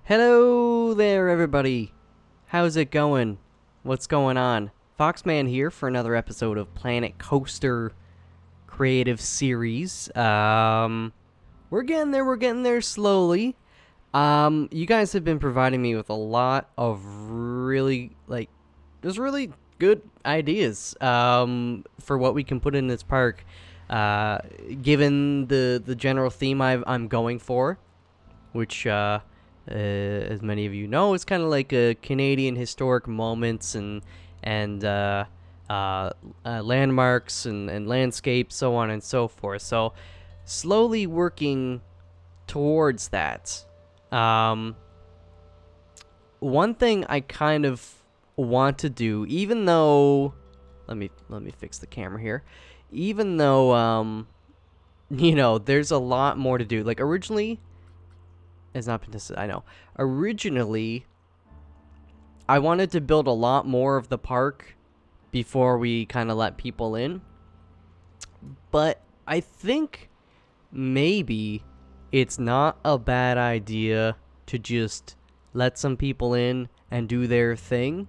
Hello there, everybody. How's it going? What's going on? Foxman here for another episode of Planet Coaster Creative Series. We're getting there slowly. You guys have been providing me with a lot of just really good ideas, for what we can put in this park, given the general theme I'm going for, which, as many of you know, it's kind of like a Canadian historic moments and landmarks and landscapes, so on and so forth. So, slowly working towards that. One thing I kind of want to do, even though, let me fix the camera here. Even though, there's a lot more to do. Like originally, it's not been tested, I know. Originally, I wanted to build a lot more of the park before we kind of let people in. But I think maybe it's not a bad idea to just let some people in and do their thing.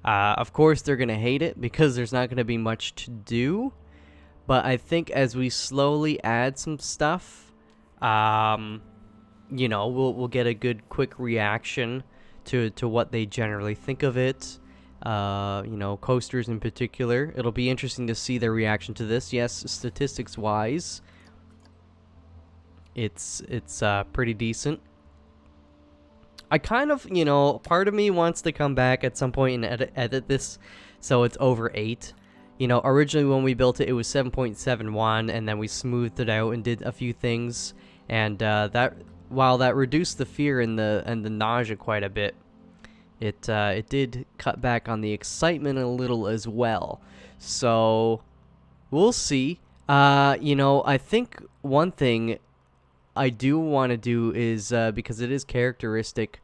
Of course, they're going to hate it because there's not going to be much to do. But I think as we slowly add some stuff, we'll get a good quick reaction to what they generally think of it. Coasters in particular. It'll be interesting to see their reaction to this. Yes, statistics wise, it's pretty decent. I kind of, part of me wants to come back at some point and edit this so it's over 8. Originally when we built it, it was 7.71, and then we smoothed it out and did a few things, and that, while that reduced the fear and the nausea quite a bit, it did cut back on the excitement a little as well. So we'll see. I think one thing I do want to do is, because it is characteristic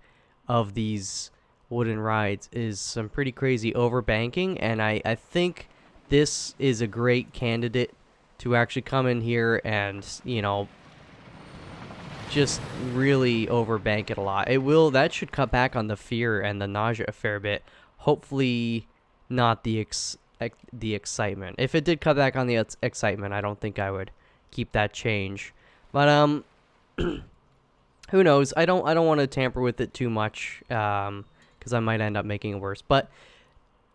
of these wooden rides, is some pretty crazy overbanking, and I think this is a great candidate to actually come in here and, just really overbank it a lot. That should cut back on the fear and the nausea a fair bit. Hopefully not the excitement. If it did cut back on the excitement, I don't think I would keep that change. But who knows? I don't want to tamper with it too much, because I might end up making it worse. But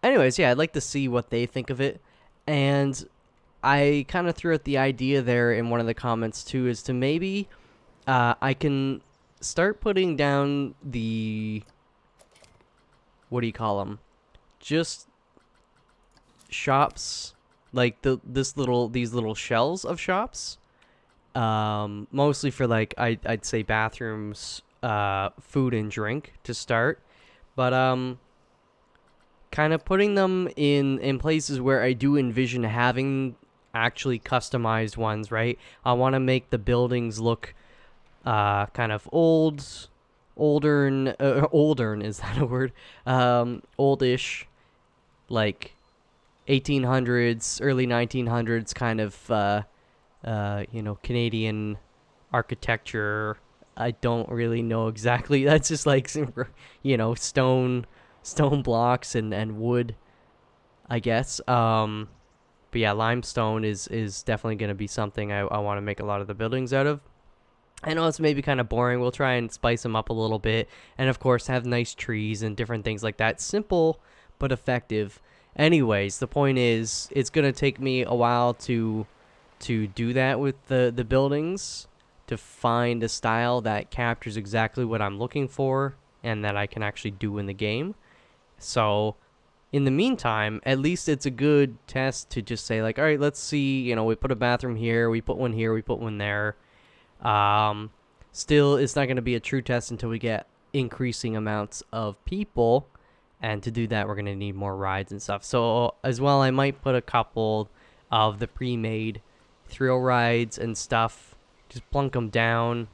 anyways, yeah, I'd like to see what they think of it. And I kind of threw out the idea there in one of the comments too, is to maybe I can start putting down the, what do you call them? Just shops, like these little shells of shops. Mostly for, like, I'd say bathrooms, food and drink to start, but kind of putting them in places where I do envision having actually customized ones, right? I want to make the buildings look kind of older, is that a word? Oldish, like 1800s, early 1900s kind of Canadian architecture. I don't really know exactly. That's just like stone blocks and wood, I guess. But yeah, limestone is definitely going to be something I want to make a lot of the buildings out of. I know it's maybe kind of boring. We'll try and spice them up a little bit, and of course have nice trees and different things like that. Simple but effective. Anyways, the point is, it's going to take me a while to do that with the buildings, to find a style that captures exactly what I'm looking for and that I can actually do in the game. So in the meantime, at least it's a good test to just say, like, all right, let's see, we put a bathroom here, we put one here, we put one there. Still, it's not going to be a true test until we get increasing amounts of people, and to do that, we're going to need more rides and stuff. So as well, I might put a couple of the pre-made thrill rides and stuff, just plunk them down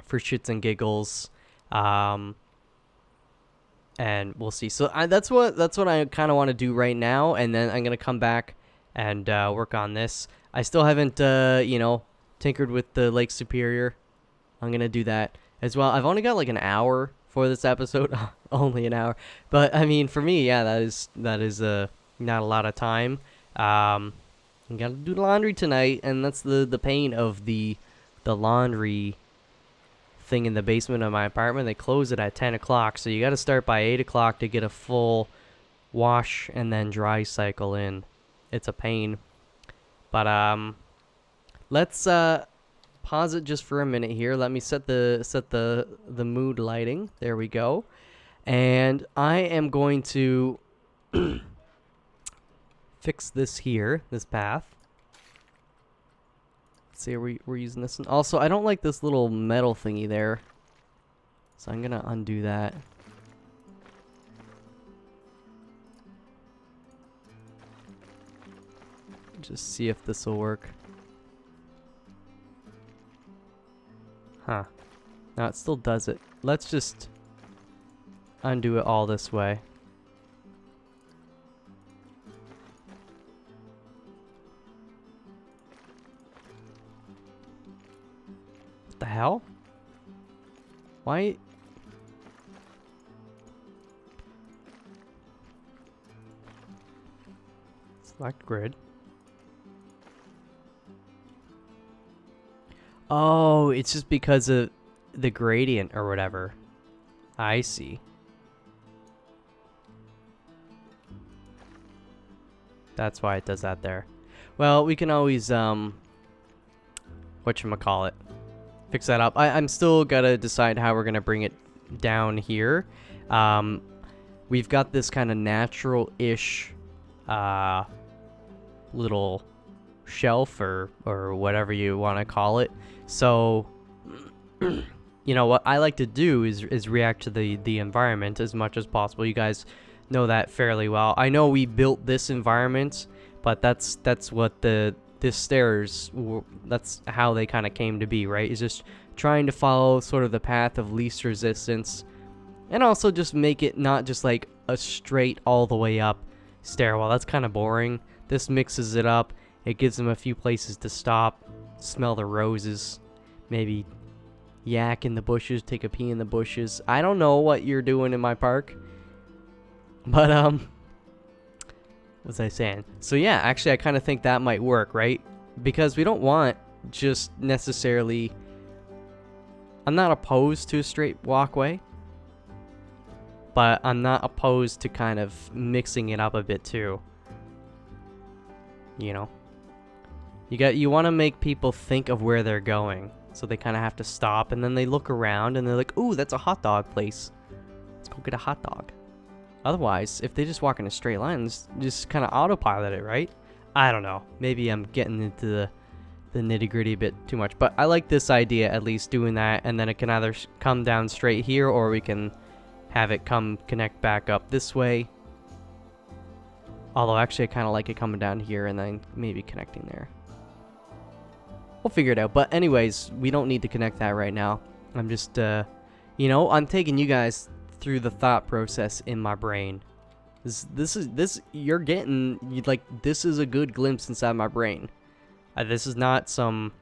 for shits and giggles, and we'll see. So that's what I kind of want to do right now, and then I'm gonna come back and work on this. I still haven't tinkered with the Lake Superior. I'm gonna do that as well. I've only got like an hour for this episode, only an hour. But I mean, for me, yeah, that is not a lot of time. I gotta do the laundry tonight, and that's the pain of the laundry thing in the basement of my apartment. They close it at 10 o'clock, so you got to start by 8 o'clock to get a full wash and then dry cycle in. It's a pain. But let's pause it just for a minute here. Let me set the mood lighting. There we go. And I am going to fix this here, this path. Let's see, we're using this one. Also, I don't like this little metal thingy there, so I'm gonna undo that. Just see if this will work. Huh. No, it still does it. Let's just undo it all this way. What the hell? Why? Select grid. Oh, it's just because of the gradient or whatever. I see. That's why it does that there. Well, we can always whatchamacallit, fix that up. I'm still gotta decide how we're gonna bring it down here. We've got this kind of natural-ish little shelf or whatever you want to call it. So you know what I like to do is react to the environment as much as possible. You guys know that fairly well. I know we built this environment, but that's what this stairs, that's how they kind of came to be, right? Is just trying to follow sort of the path of least resistance, and also just make it not just like a straight all the way up stairwell. That's kind of boring. This mixes it up. It gives them a few places to stop, smell the roses, maybe yak in the bushes, take a pee in the bushes. I don't know what you're doing in my park, but what was I saying? So yeah, actually I kind of think that might work, right? Because we don't want just necessarily, I'm not opposed to a straight walkway, but I'm not opposed to kind of mixing it up a bit too. You know, you want to make people think of where they're going, so they kind of have to stop, and then they look around and they're like, "Ooh, that's a hot dog place. Let's go get a hot dog." Otherwise, if they just walk in a straight line, just kind of autopilot it, right? I don't know. Maybe I'm getting into the nitty-gritty a bit too much, but I like this idea, at least doing that, and then it can either come down straight here, or we can have it connect back up this way. Although actually I kind of like it coming down here and then maybe connecting there. We'll figure it out. But anyways, we don't need to connect that right now. I'm just you know, I'm taking you guys through the thought process in my brain. This you're getting, like, this is a good glimpse inside my brain. This is not some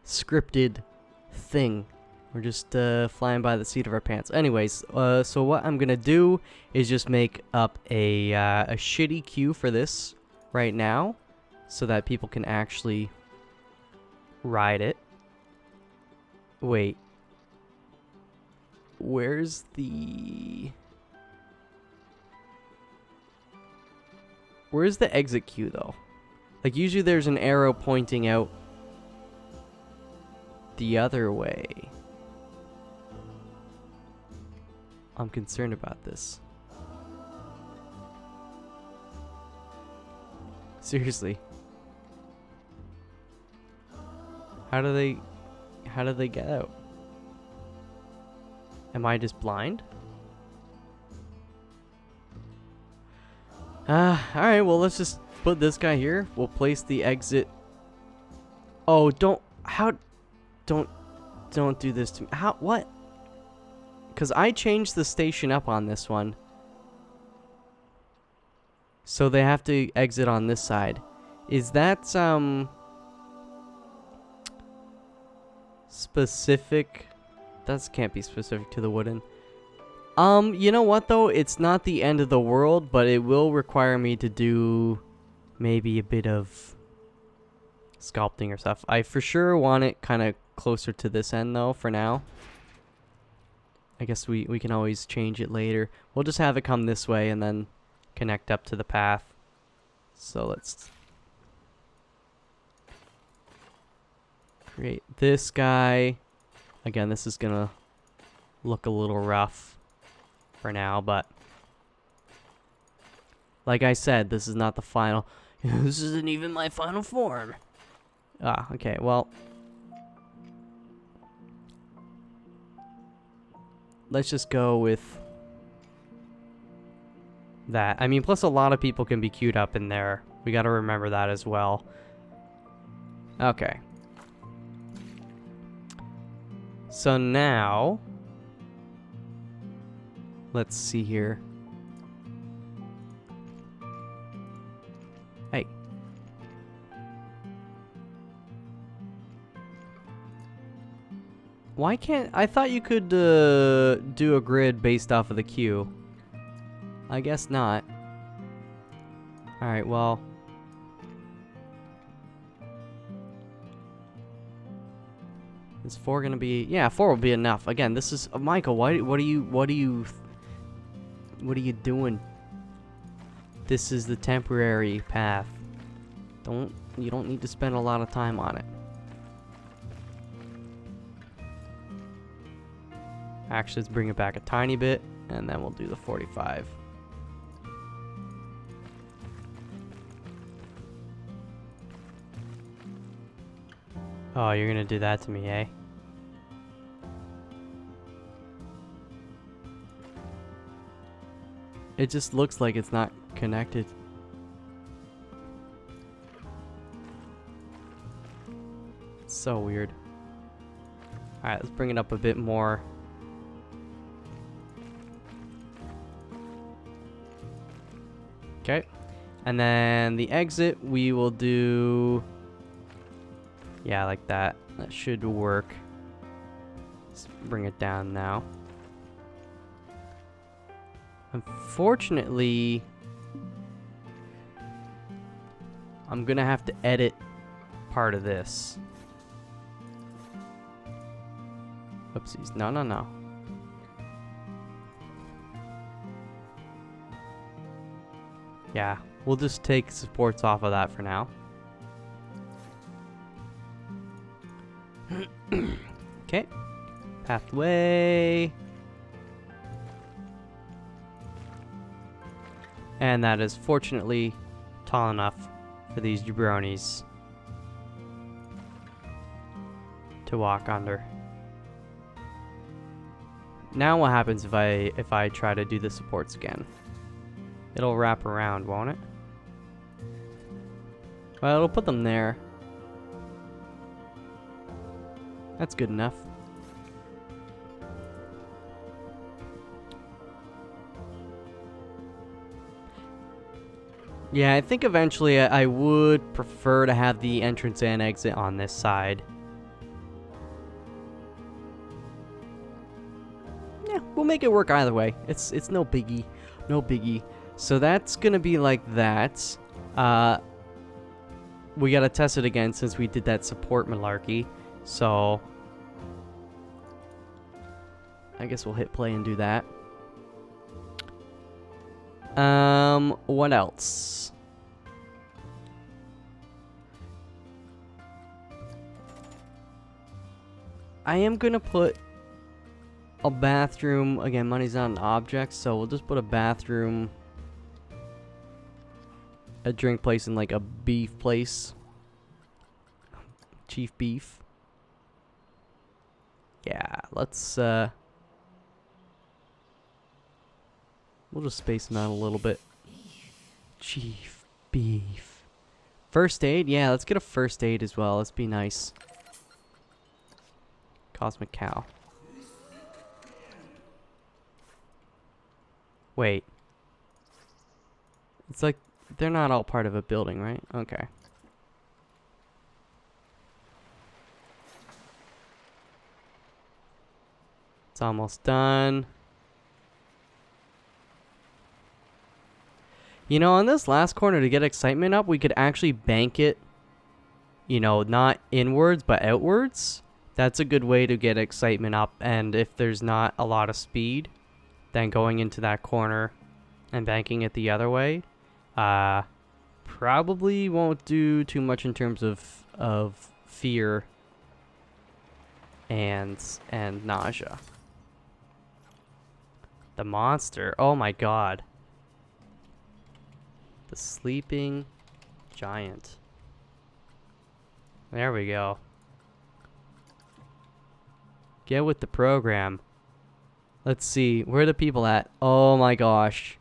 scripted thing. We're just flying by the seat of our pants. Anyways, so what I'm gonna do is just make up a shitty queue for this right now, so that people can actually ride it. Wait, where's the exit queue though? Like, usually there's an arrow pointing out the other way. I'm concerned about this. Seriously. How do they get out? Am I just blind? Alright, well, let's just put this guy here. We'll place the exit. Oh, don't do this to me. What? Because I changed the station up on this one, so they have to exit on this side. Is that specific. That can't be specific to the wooden. You know what though? It's not the end of the world, but it will require me to do maybe a bit of sculpting or stuff. I for sure want it kind of closer to this end though for now. I guess we can always change it later. We'll just have it come this way and then connect up to the path. So let's create this guy. Again, this is gonna look a little rough for now, but like I said, this is not the final. This isn't even my final form. Ah, okay, well, let's just go with that. I mean, plus a lot of people can be queued up in there. We got to remember that as well. Okay. So now, let's see here. Hey. Why can't... I thought you could do a grid based off of the queue. I guess not. Alright, well... Is 4 gonna be... Yeah, 4 will be enough. Again, this is... Michael, what are you doing? This is the temporary path. You don't need to spend a lot of time on it. Actually, let's bring it back a tiny bit, and then we'll do the 45. Oh, you're gonna do that to me, eh? It just looks like it's not connected. It's so weird. Alright, let's bring it up a bit more. Okay. And then the exit, we will do... Yeah, like that. That should work. Let's bring it down now. Unfortunately, I'm gonna have to edit part of this. Oopsies. No, no, no. Yeah, we'll just take supports off of that for now. Okay. Pathway. And that is fortunately tall enough for these jabronis to walk under. Now what happens if I try to do the supports again? It'll wrap around, won't it? Well, it'll put them there. That's good enough. Yeah, I think eventually I would prefer to have the entrance and exit on this side. Yeah, we'll make it work either way. It's no biggie. No biggie. So that's gonna be like that. We gotta test it again since we did that support malarkey. So I guess we'll hit play and do that. What else? I am gonna put a bathroom. Again, money's not an object, so we'll just put a bathroom, a drink place, and like a beef place. Chief beef. Yeah, let's we'll just space them out a little bit. Chief beef. First aid? Yeah, let's get a first aid as well. Let's be nice. Cosmic cow. Wait. It's like they're not all part of a building, right? Okay. It's almost done. You know, on this last corner, to get excitement up, we could actually bank it, you know, not inwards, but outwards. That's a good way to get excitement up. And if there's not a lot of speed, then going into that corner and banking it the other way, probably won't do too much in terms of fear and nausea. The monster. Oh my god. The sleeping giant. There we go. Get with the program. Let's see. Where are the people at? Oh my gosh.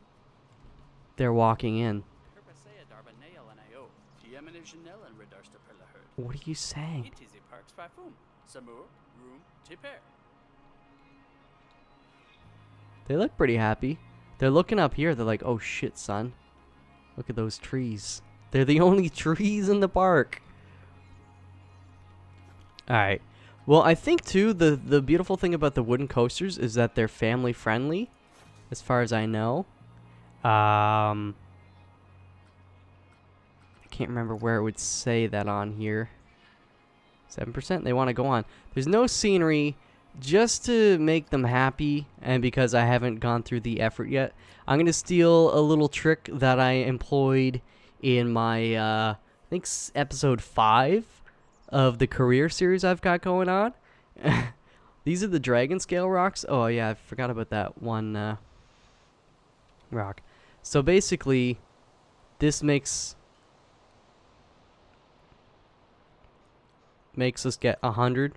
They're walking in. What are you saying? They look pretty happy. They're looking up here. They're like, oh shit, son. Look at those trees. They're the only trees in the park. Alright. Well, I think, too, the beautiful thing about the wooden coasters is that they're family friendly, as far as I know. I can't remember where it would say that on here. 7%? They want to go on. There's no scenery, just to make them happy, and because I haven't gone through the effort yet. I'm going to steal a little trick that I employed in my, I think, episode 5 of the career series I've got going on. These are the dragon scale rocks. Oh, yeah, I forgot about that one rock. So basically, this makes us get 100.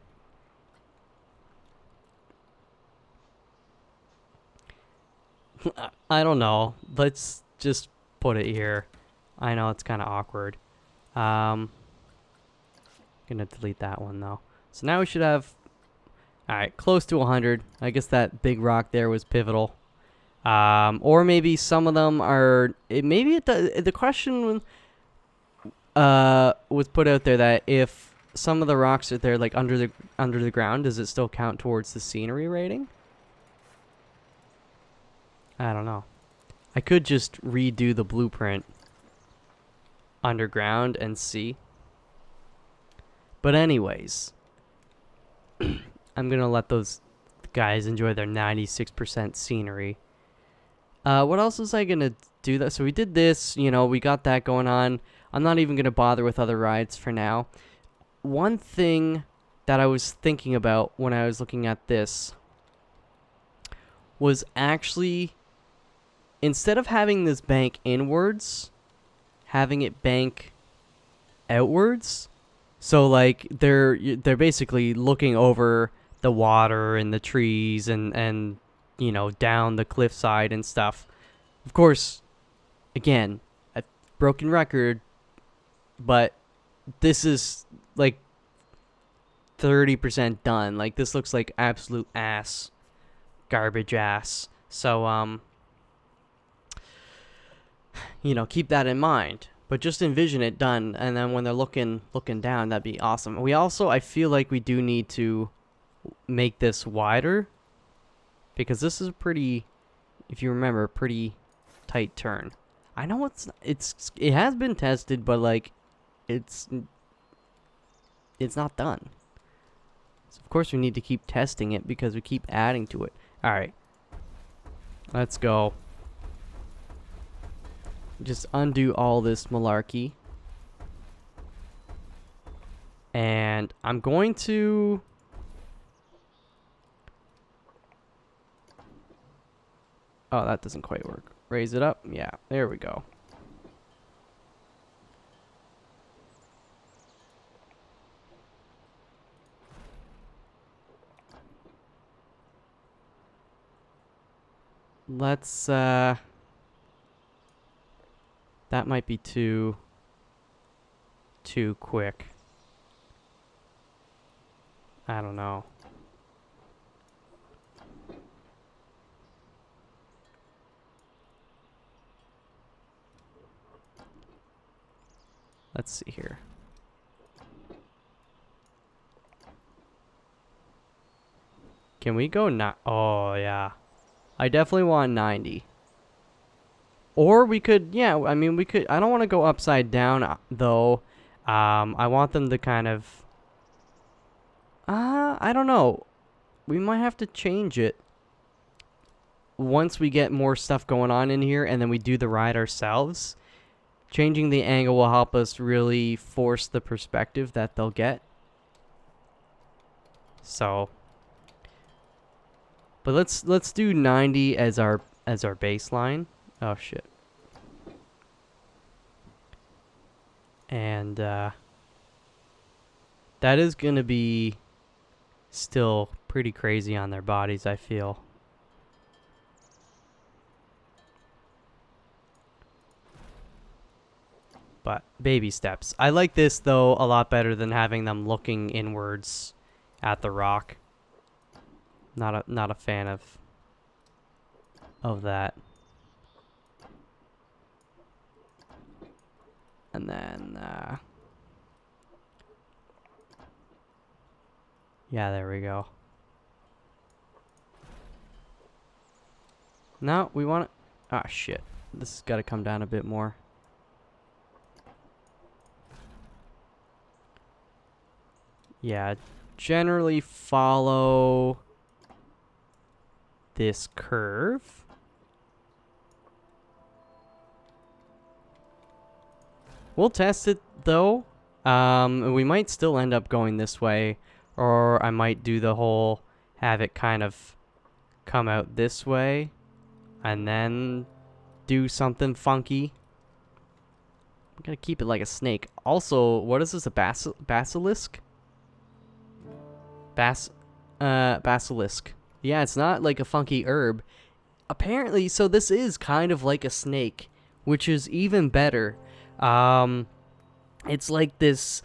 I don't know. Let's just put it here. I know it's kind of awkward. Gonna delete that one though. So now we should have, alright, close to 100. I guess that big rock there was pivotal. Or maybe some of them are, maybe it does, the question was put out there that if some of the rocks are there like under the ground, does it still count towards the scenery rating? I don't know. I could just redo the blueprint underground and see. But anyways, I'm gonna let those guys enjoy their 96% scenery. What else was I gonna do that? So we did this, you know, we got that going on. I'm not even gonna bother with other rides for now. One thing that I was thinking about when I was looking at this was actually, instead of having this bank inwards, having it bank outwards. So like they're basically looking over the water and the trees and you know, down the cliffside and stuff. Of course, again, a broken record, but this is like 30% done. Like this looks like absolute ass, garbage ass. So you know, keep that in mind. But just envision it done, and then when they're looking down, that'd be awesome. We also, I feel like we do need to make this wider, because this is a pretty, if you remember, pretty tight turn. I know it has been tested, but like it's not done. So of course we need to keep testing it because we keep adding to it. All right, let's go. Just undo all this malarkey. And I'm going to... Oh, that doesn't quite work. Raise it up. Yeah, there we go. Let's, that might be too quick. I don't know. Let's see here. Can we go not? Oh, yeah. I definitely want 90. Or we could, yeah, I mean, we could, I don't want to go upside down, though. I want them to kind of, I don't know. We might have to change it once we get more stuff going on in here and then we do the ride ourselves. Changing the angle will help us really force the perspective that they'll get. So, but let's do 90 as our baseline. Oh shit. And that is going to be still pretty crazy on their bodies, I feel. But baby steps. I like this, though, a lot better than having them looking inwards at the rock. Not a fan of that. And then, yeah, there we go. No, we want to... Ah, shit. This has got to come down a bit more. Yeah, generally follow this curve. We'll test it, though. We might still end up going this way, or I might do the whole, have it kind of come out this way, and then do something funky. We gotta keep it like a snake. Also, what is this, a basilisk? Basilisk. Yeah, it's not like a funky herb. Apparently, so this is kind of like a snake, which is even better. It's like this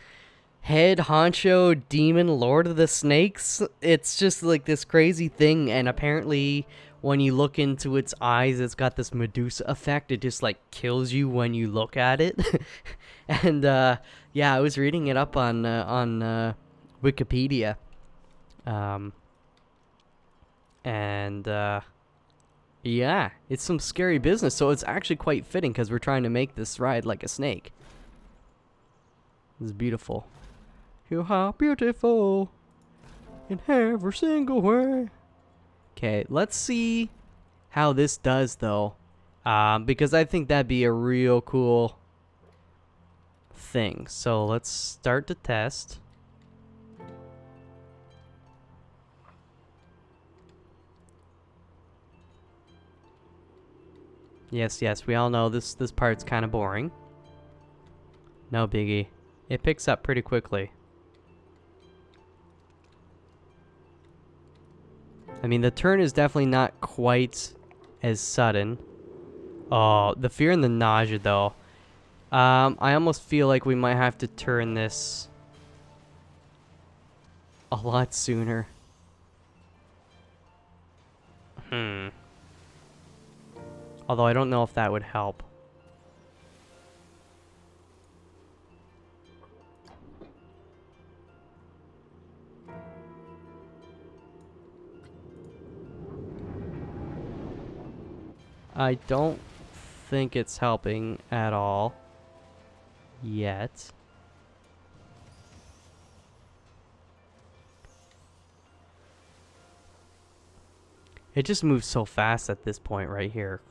head honcho demon lord of the snakes. It's just like this crazy thing, and apparently when you look into its eyes, it's got this Medusa effect. It just like kills you when you look at it. And yeah, I was reading it up on Wikipedia. Yeah, it's some scary business, so it's actually quite fitting because we're trying to make this ride like a snake. It's beautiful. You are beautiful in every single way. Okay, let's see how this does, though, because I think that'd be a real cool thing. So let's start the test. Yes, we all know this part's kind of boring. No biggie. It picks up pretty quickly. I mean, the turn is definitely not quite as sudden. Oh, the fear and the nausea, though. I almost feel like we might have to turn this a lot sooner. Although I don't know if that would help. I don't think it's helping at all yet. It just moves so fast at this point right here.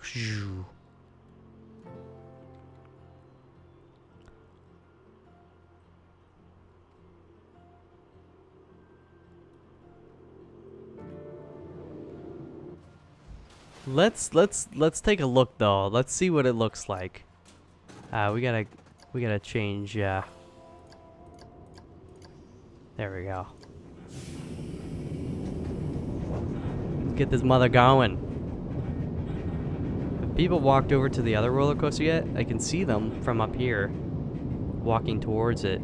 Let's take a look, though. Let's see what it looks like. We gotta change. There we go. Get this mother going. Have people walked over to the other roller coaster yet? I can see them from up here, walking towards it.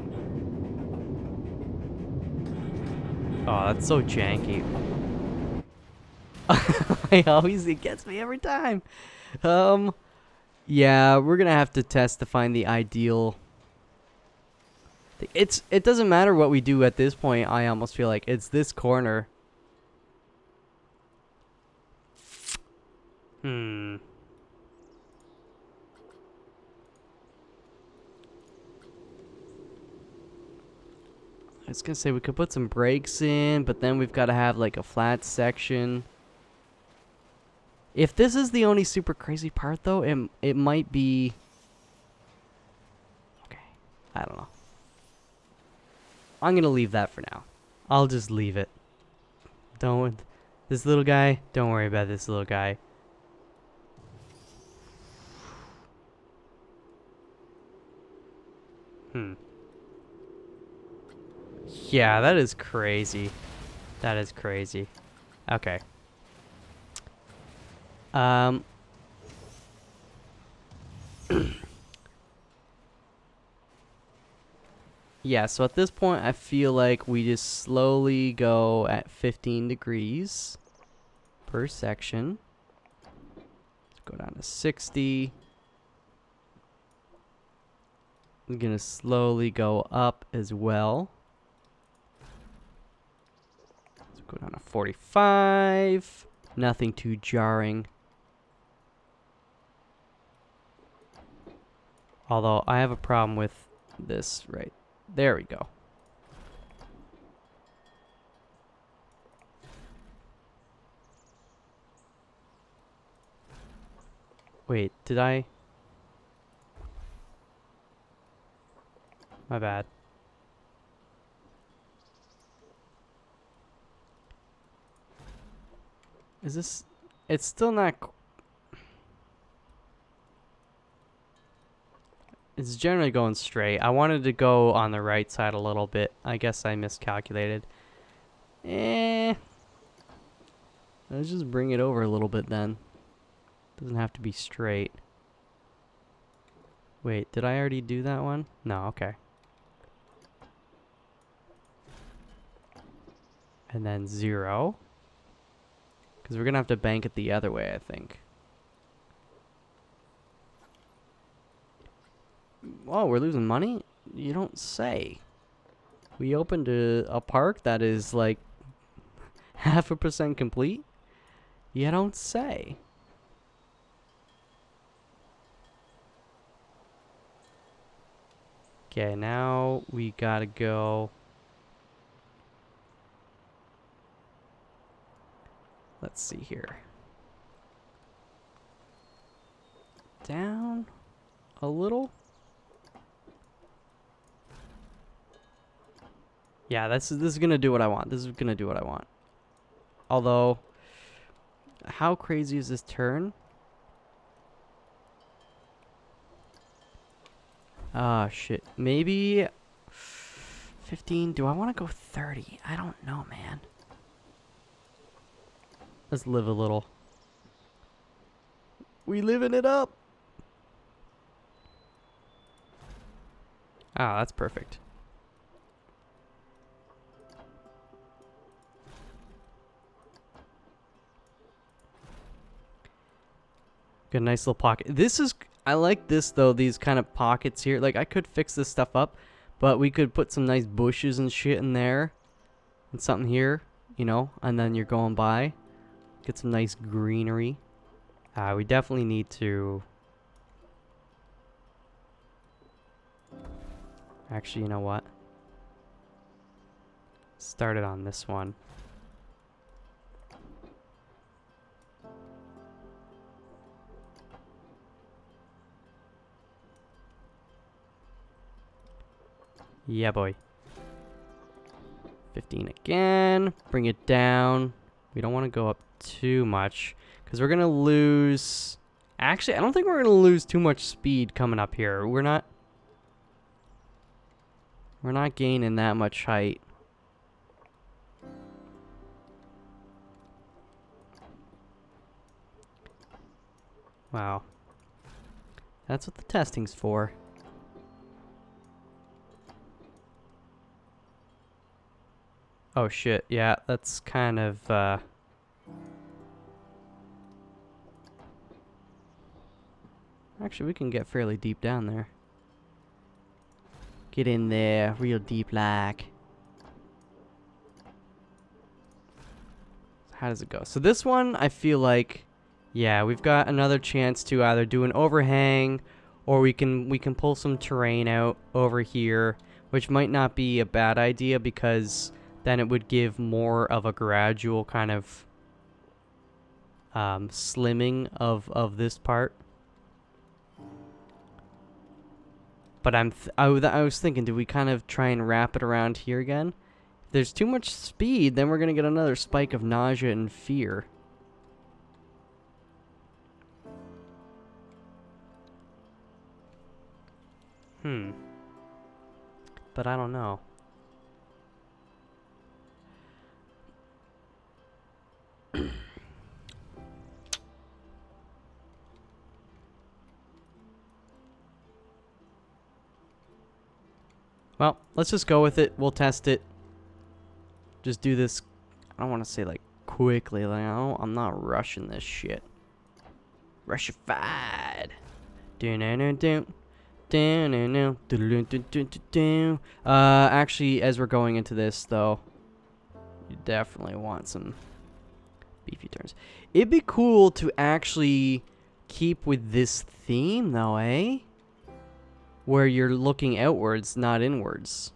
Oh, that's so janky. It gets me every time. Yeah, we're gonna have to test to find the ideal. It doesn't matter what we do at this point. I almost feel like it's this corner Hmm. I was gonna say we could put some brakes in, but then we've got to have like a flat section. If this is the only super crazy part, though, it might be. Okay, I don't know. I'm gonna leave that for now. I'll just leave it. Don't. This little guy. Don't worry about this little guy. Hmm. Yeah, that is crazy. That is crazy. Okay. Um. Yeah, so at this point, I feel like we just slowly go at 15 degrees per section. Go down to 60. I'm gonna slowly go up as well. So go down to 45. Nothing too jarring. Although I have a problem with this right there. We go. Wait, did I? My bad. Is this? It's still not. It's generally going straight. I wanted to go on the right side a little bit. I guess I miscalculated. Let's just bring it over a little bit then. Doesn't have to be straight. Wait, did I already do that one? No, okay. And then 0. Because we're going to have to bank it the other way, I think. Oh, we're losing money? You don't say. We opened a park that is like 0.5% complete? You don't say. Okay, now we gotta go. Let's see here. Down a little. Yeah, this is gonna do what I want. This is gonna do what I want. Although, how crazy is this turn? Ah, shit. Maybe 15. Do I want to go 30? I don't know, man. Let's live a little. We living it up. Ah, that's perfect. Got a nice little pocket. This is, I like this though, these kind of pockets here. Like I could fix this stuff up, but we could put some nice bushes and shit in there. And something here, you know, and then you're going by. Get some nice greenery. We definitely need to... Actually, you know what? Start it on this one. Yeah, boy. 15 again. Bring it down. We don't want to go up too much because we're going to lose... Actually, I don't think we're going to lose too much speed coming up here. We're not gaining that much height. Wow. That's what the testing's for. Oh shit, yeah, that's kind of, Actually, we can get fairly deep down there. Get in there, real deep like. How does it go? So this one, I feel like Yeah, we've got another chance to either do an overhang, or we can pull some terrain out over here, which might not be a bad idea because then it would give more of a gradual kind of slimming of this part. But I was thinking, do we kind of try and wrap it around here again? If there's too much speed, then we're gonna get another spike of nausea and fear. But I don't know. Well, let's just go with it. We'll test it. Just do this. I don't want to say like quickly. Like I'm not rushing this shit. Rushified. Actually, as we're going into this, though, you definitely want some beefy turns. It'd be cool to actually keep with this theme, though, eh? Where you're looking outwards, not inwards.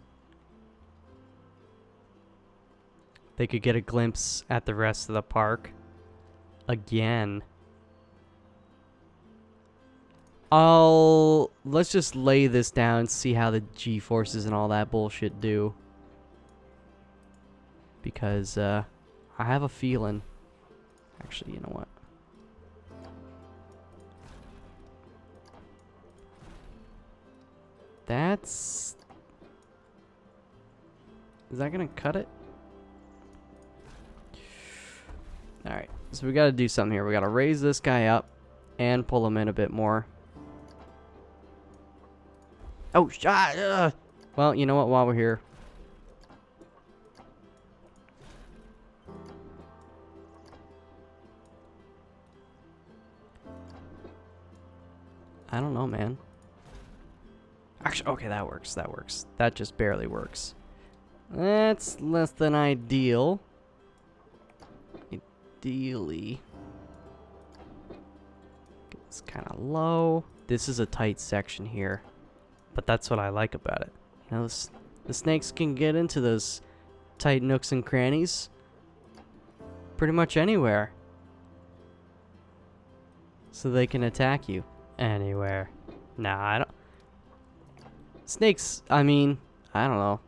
They could get a glimpse at the rest of the park. Again. Let's just lay this down, see how the G-forces and all that bullshit do. Because, I have a feeling. Actually, you know what? Is that gonna cut it? Alright, so we gotta do something here. We gotta raise this guy up and pull him in a bit more. Oh, shot! Well, you know what? While we're here. I don't know, man. Actually, okay, that works. That works. That just barely works. That's less than ideal. Ideally. It's kind of low. This is a tight section here. But that's what I like about it. You know, the snakes can get into those tight nooks and crannies pretty much anywhere. So they can attack you anywhere. Nah, I don't. Snakes, I mean, I don't know.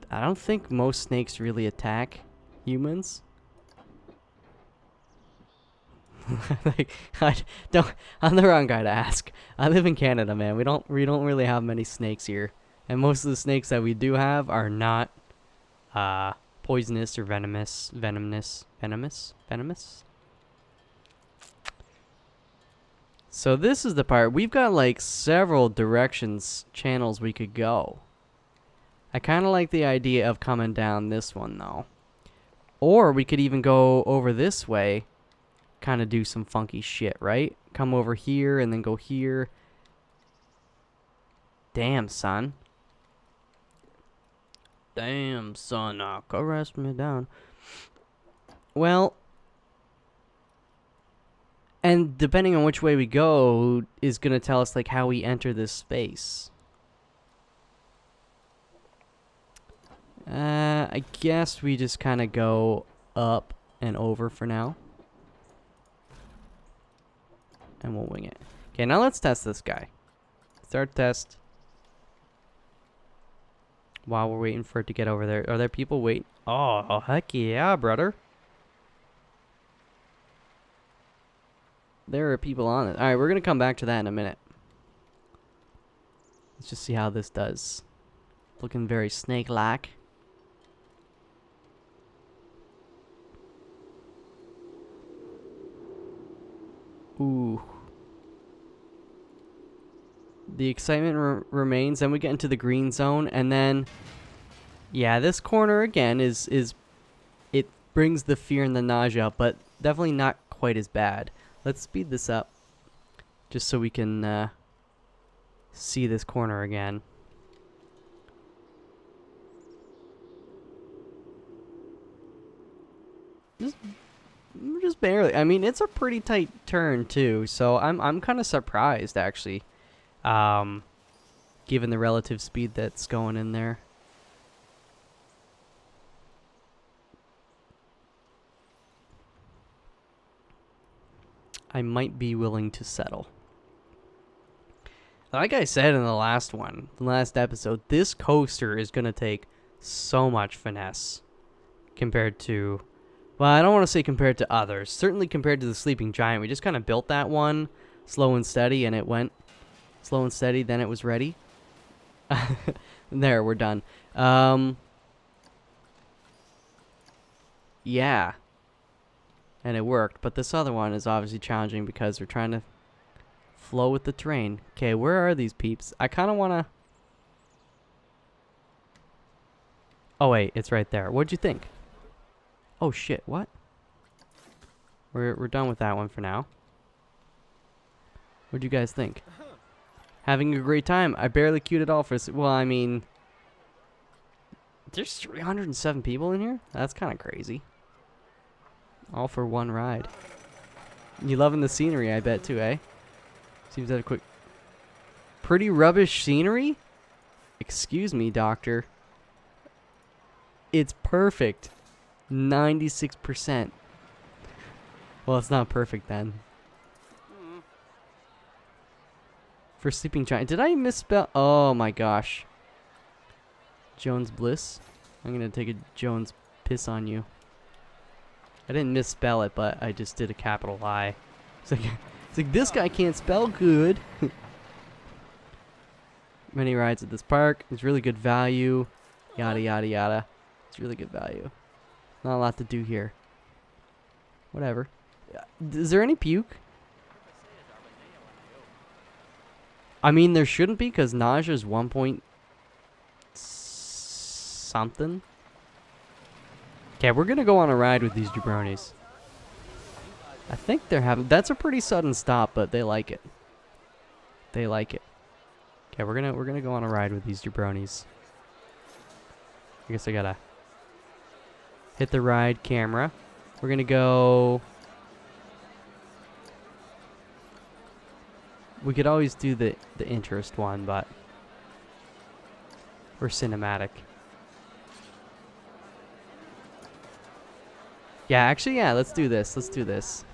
I don't think most snakes really attack humans. Like, I'm the wrong guy to ask. I live in Canada, man. We don't really have many snakes here. And most of the snakes that we do have are not poisonous or venomous. So this is the part. We've got like several channels we could go. I kind of like the idea of coming down this one though. Or we could even go over this way. Kind of do some funky shit, right? Come over here and then go here. Damn, son. Damn, son, caress me down. Well, and depending on which way we go is going to tell us like how we enter this space. I guess we just kind of go up and over for now. And we'll wing it. Okay, now let's test this guy. Start test. While we're waiting for it to get over there. Are there people waiting? Oh, heck yeah, brother. There are people on it. Alright, we're going to come back to that in a minute. Let's just see how this does. Looking very snake-like. Ooh. The excitement remains. Then we get into the green zone. And then, yeah, this corner again is it brings the fear and the nausea up, but definitely not quite as bad. Let's speed this up just so we can see this corner again. Just barely. I mean, it's a pretty tight turn too, so I'm kind of surprised actually, given the relative speed that's going in there. I might be willing to settle. Like I said in the last episode, this coaster is going to take so much finesse compared to, well, I don't want to say compared to others. Certainly compared to the Sleeping Giant. We just kind of built that one slow and steady, and it went slow and steady, then it was ready. There, we're done. Yeah. And it worked, but this other one is obviously challenging because we're trying to flow with the terrain. Okay, where are these peeps? I kind of want to... Oh, wait, it's right there. What'd you think? Oh, shit, what? We're done with that one for now. What'd you guys think? Having a great time. I barely queued at all for... Well, I mean... There's 307 people in here? That's kind of crazy. All for one ride. You loving the scenery, I bet, too, eh? Seems that a quick... Pretty rubbish scenery? Excuse me, doctor. It's perfect. 96%. Well, it's not perfect then. For Sleeping Giant. Did I misspell? Oh my gosh. Jones Bliss. I'm going to take a Jones piss on you. I didn't misspell it, but I just did a capital I. It's like this guy can't spell good. Many rides at this park. It's really good value. Yada, yada, yada. It's really good value. Not a lot to do here. Whatever. Is there any puke? I mean, there shouldn't be because nausea is 1 point something. Okay, we're going to go on a ride with these jabronis. I think they're having... That's a pretty sudden stop, but they like it. They like it. Okay, we're gonna go on a ride with these jabronis. I guess I gotta hit the ride camera. We're gonna go... We could always do the interest one, but... We're cinematic. Yeah, actually, yeah, let's do this. Let's do this.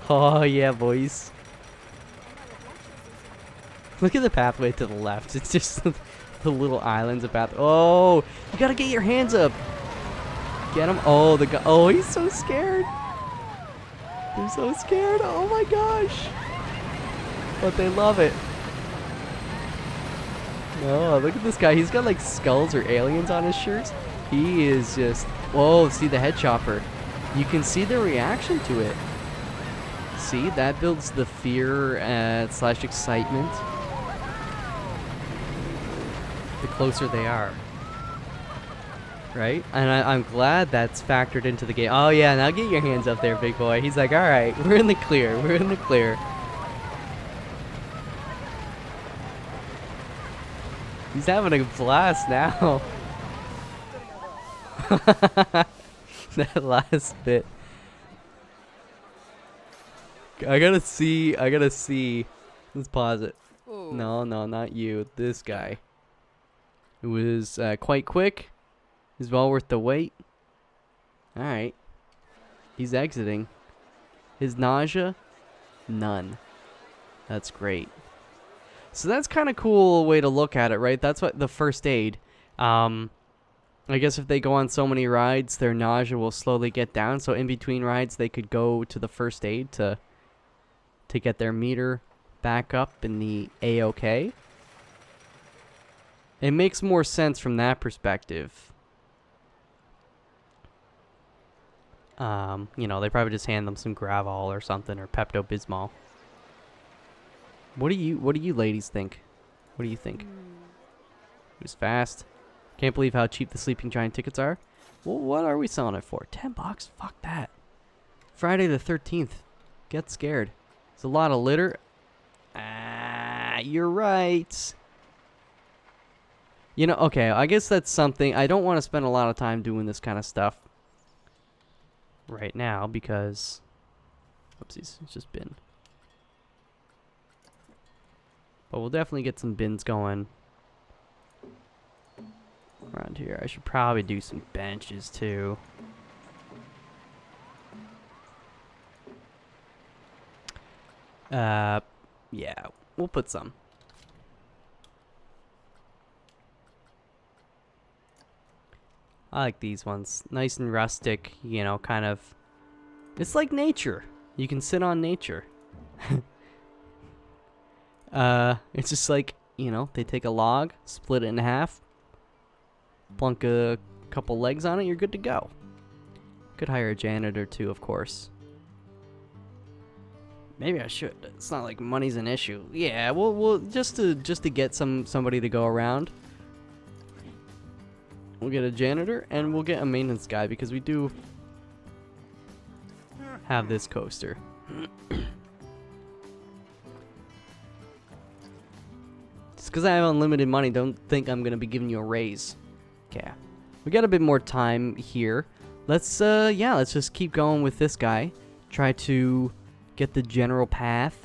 Oh, yeah, boys. Look at the pathway to the left. It's just the little islands of path. Oh, you gotta get your hands up. Get him. Oh, the guy. Oh, he's so scared. They're so scared. Oh, my gosh. But they love it. Oh, look at this guy. He's got like skulls or aliens on his shirts. He is just... Whoa, see the head chopper. You can see the reaction to it. See, that builds the fear slash excitement. The closer they are. Right? And I'm glad that's factored into the game. Oh yeah, now get your hands up there, big boy. He's like, alright, we're in the clear. We're in the clear. He's having a blast now. That last bit. I gotta see. Let's pause it. Ooh. No, not you. This guy. It was quite quick. Is well worth the wait. Alright. He's exiting. His nausea? None. That's great. So that's kind of cool way to look at it, right? That's what the first aid. I guess if they go on so many rides, their nausea will slowly get down. So in between rides, they could go to the first aid to get their meter back up in the A-OK. It makes more sense from that perspective. You know, they probably just hand them some Gravol or something, or Pepto-Bismol. What do you ladies think? What do you think? It was fast. Can't believe how cheap the Sleeping Giant tickets are. Well, what are we selling it for? $10? Fuck that. Friday the 13th. Get scared. It's a lot of litter. Ah, you're right. You know, okay, I guess that's something. I don't want to spend a lot of time doing this kind of stuff right now because... Oopsies, it's just bin. But we'll definitely get some bins going around here. I should probably do some benches too. Yeah, we'll put some. I like these ones. Nice and rustic, you know, kind of. It's like nature. You can sit on nature. It's just like, you know, they take a log, split it in half, plunk a couple legs on it, you're good to go. Could hire a janitor too, of course. Maybe I should. It's not like money's an issue. Yeah, we'll just to get somebody to go around. We'll get a janitor and we'll get a maintenance guy because we do have this coaster. Just because I have unlimited money, don't think I'm gonna be giving you a raise. Okay, we got a bit more time here. Let's let's just keep going with this guy. Try to get the general path.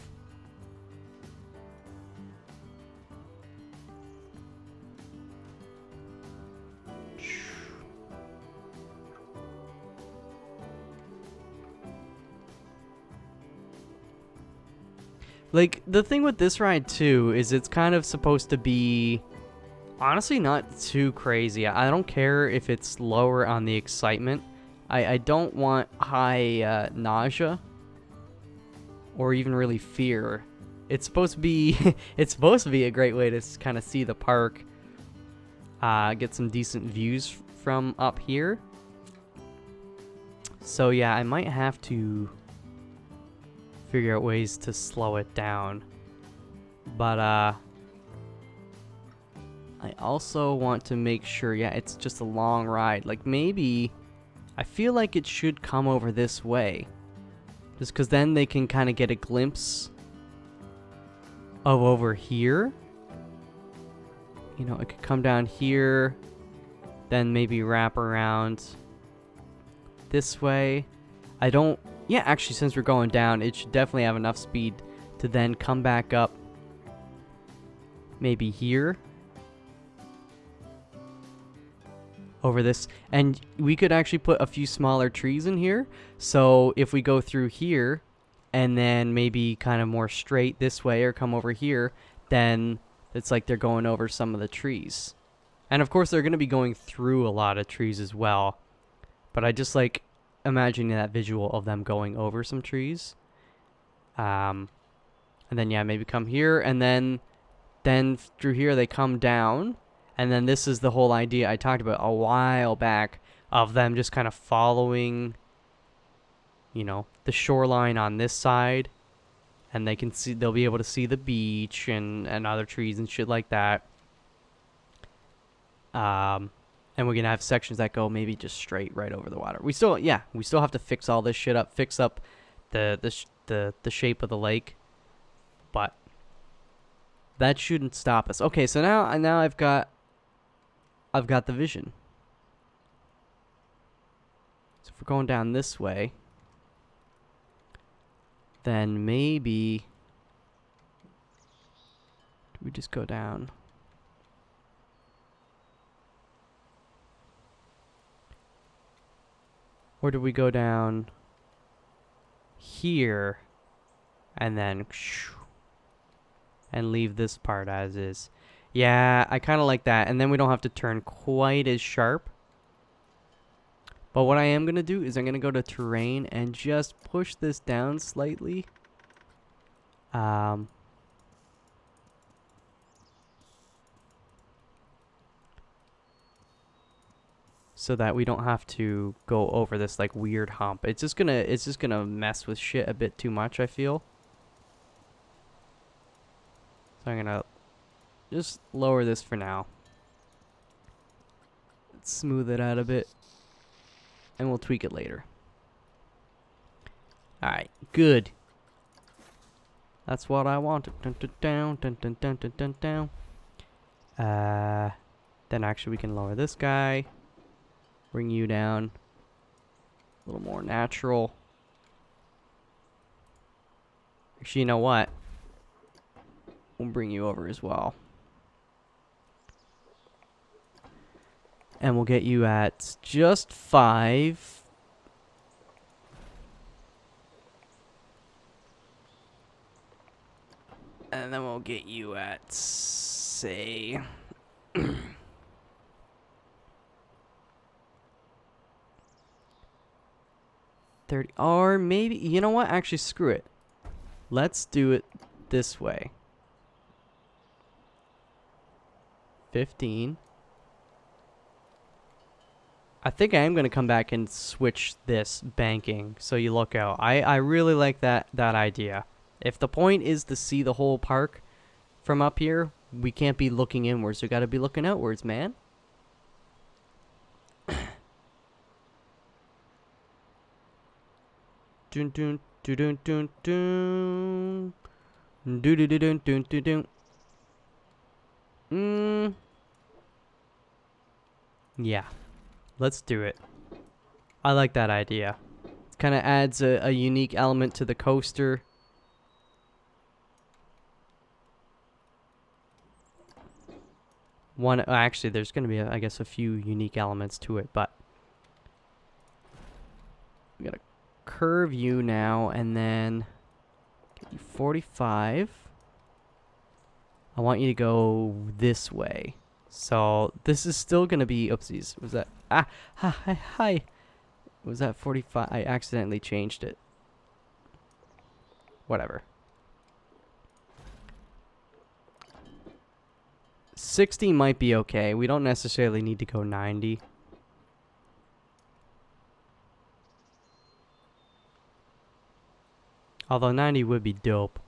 Like, the thing with this ride, too, is it's kind of supposed to be, honestly, not too crazy. I don't care if it's lower on the excitement. I don't want high nausea or even really fear. It's supposed to be, it's supposed to be a great way to kind of see the park, get some decent views from up here. So, yeah, I might have to figure out ways to slow it down, but I also want to make sure, yeah, it's just a long ride. Like, maybe I feel like it should come over this way, just because then they can kind of get a glimpse of over here. You know, it could come down here, then maybe wrap around this way. Yeah, actually, since we're going down, it should definitely have enough speed to then come back up maybe here over this. And we could actually put a few smaller trees in here. So if we go through here and then maybe kind of more straight this way or come over here, then it's like they're going over some of the trees. And of course, they're going to be going through a lot of trees as well. But I just like imagining that visual of them going over some trees. And then, yeah, maybe come here, and then through here they come down, and then this is the whole idea I talked about a while back of them just kind of following, you know, the shoreline on this side, and they'll be able to see the beach and other trees and shit like that. And we're gonna have sections that go maybe just straight right over the water. We still have to fix all this shit up, fix up the shape of the lake, but that shouldn't stop us. Okay, so now I've got the vision. So if we're going down this way, then maybe do we just go down? Or do we go down here and then and leave this part as is? Yeah, I kind of like that. And then we don't have to turn quite as sharp. But what I am going to do is I'm going to go to terrain and just push this down slightly. So that we don't have to go over this like weird hump. It's just gonna mess with shit a bit too much, I feel. So I'm gonna just lower this for now. Let's smooth it out a bit, and we'll tweak it later. All right, good. That's what I wanted. Dun, dun, down, dun, dun, dun, dun, dun, down. Then actually we can lower this guy. Bring you down. A little more natural. Actually, you know what? We'll bring you over as well. And we'll get you at just 5. And then we'll get you at, say... 30. Or maybe... You know what? Actually, screw it. Let's do it this way. 15. I think I am going to come back and switch this banking, so you look out. I really like that idea. If the point is to see the whole park from up here, we can't be looking inwards. We got to be looking outwards, man. Dun dun dun dun dun dun. Dun dun dun dun dun dun. Yeah. Let's do it. I like that idea. It kind of adds a unique element to the coaster. Actually, there's going to be, I guess, a few unique elements to it, but we got to curve you now, and then get you 45. I want you to go this way. So this is still going to be, oopsies, was that, hi. Was that 45? I accidentally changed it. Whatever. 60 might be okay. We don't necessarily need to go 90. Although 90 would be dope.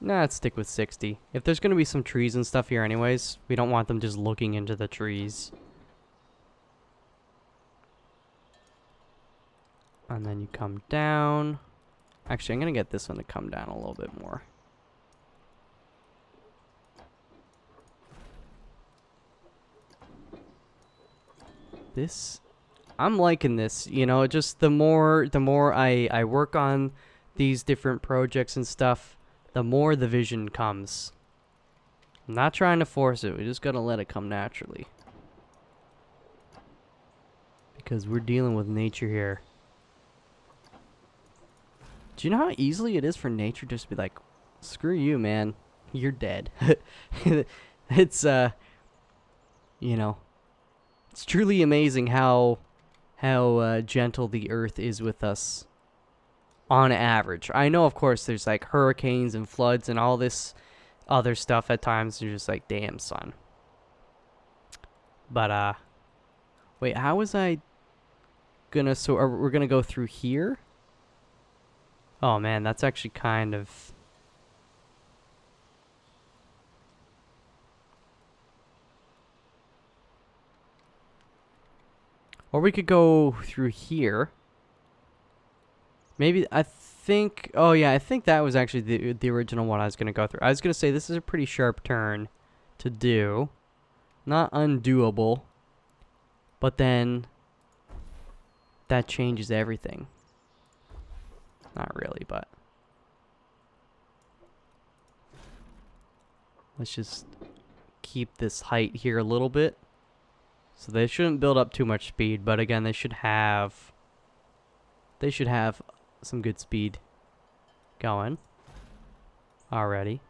Nah, let's stick with 60. If there's going to be some trees and stuff here anyways, we don't want them just looking into the trees. And then you come down. Actually, I'm going to get this one to come down a little bit more. This, I'm liking this, you know, just the more I work on these different projects and stuff, the more the vision comes. I'm not trying to force it. We just gotta let it come naturally. Because we're dealing with nature here. Do you know how easily it is for nature just to be like, screw you, man. You're dead. It's, you know, it's truly amazing how gentle the earth is with us. On average. I know, of course, there's like hurricanes and floods and all this other stuff at times. You're just like, damn, son. But, wait, how was I gonna, so we're gonna go through here? Oh, man, that's actually kind of... Or we could go through here. Maybe, I think... Oh, yeah, I think that was actually the original one I was going to go through. I was going to say this is a pretty sharp turn to do. Not undoable. But then... that changes everything. Not really, but... let's just keep this height here a little bit. So they shouldn't build up too much speed, but again, they should have some good speed going already.